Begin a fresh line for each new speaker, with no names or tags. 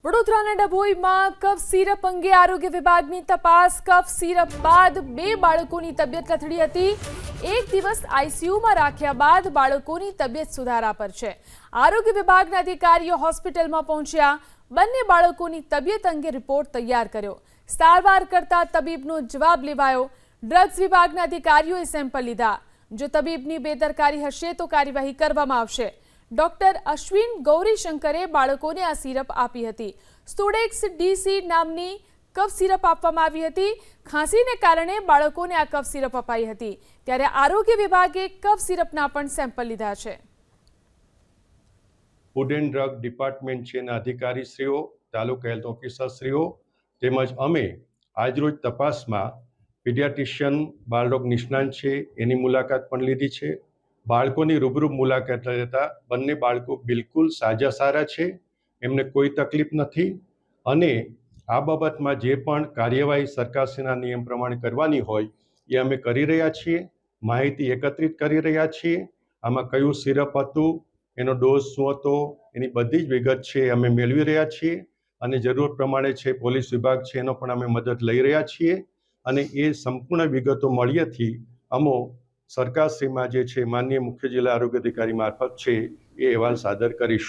વડોદરાના ડભોઈમાં કફ સિરપ અંગે આરોગ્ય વિભાગની તપાસ। કફ સિરપ બાદ 2 બાળકોની તબિયત લથડી હતી। એક દિવસ આઈસીયુમાં રાખ્યા બાદ બાળકોની તબિયત સુધારા પર છે। આરોગ્ય વિભાગના અધિકારીઓ હોસ્પિટલમાં પહોંચ્યા। બંને બાળકોની તબિયત અંગે રિપોર્ટ તૈયાર કર્યો। સારવાર કરતા તબીબનો જવાબ લેવાયો। ડ્રગ્સ વિભાગના અધિકારીઓએ સેમ્પલ લીધા। જો તબીબની બેદરકારી હશે તો કાર્યવાહી કરવામાં આવશે। ડોક્ટર અશ્વિન ગૌરીશંકરે બાળકોને આ સિરપ આપી હતી। સ્ટોડેક્સ ડીસી નામની કફ સિરપ આપવામાં આવી હતી। ખાંસીને કારણે બાળકોને આ કફ સિરપ અપાઈ હતી। ત્યારે આરોગ્ય વિભાગે કફ સિરપના પણ સેમ્પલ લીધા છે।
ફૂડ એન્ડ ડ્રગ ડિપાર્ટમેન્ટ છે અધિકારીશ્રીઓ, તાલુકા હેલ્થ ઓફિસરશ્રીઓ તેમજ અમે આજરોજ તપાસમાં પીડિયાટ્રિશિયન બાળરોગ નિષ્ણાંત છે એની મુલાકાત પણ લીધી છે। બાળકોની રૂબરૂ મુલાકાત લેતા બંને બાળકો બિલકુલ સાજા સારા છે, એમને કોઈ તકલીફ નથી અને આ બાબતમાં જે પણ કાર્યવાહી સરકારશ્રીના નિયમ પ્રમાણે કરવાની હોય એ અમે કરી રહ્યા છીએ। માહિતી એકત્રિત કરી રહ્યા છીએ। આમાં કયું સિરપ હતું, એનો ડોઝ શું હતો, એની બધી જ વિગત છે અમે મેળવી રહ્યા છીએ અને જરૂર પ્રમાણે છે પોલીસ વિભાગ છે એનો પણ અમે મદદ લઈ રહ્યા છીએ અને એ સંપૂર્ણ વિગતો મળ્યાથી અમો સરકારશ્રીમાં જે છે માનનીય મુખ્ય જિલ્લા આરોગ્ય અધિકારી મારફત છે એ અહેવાલ સાદર કરીશું।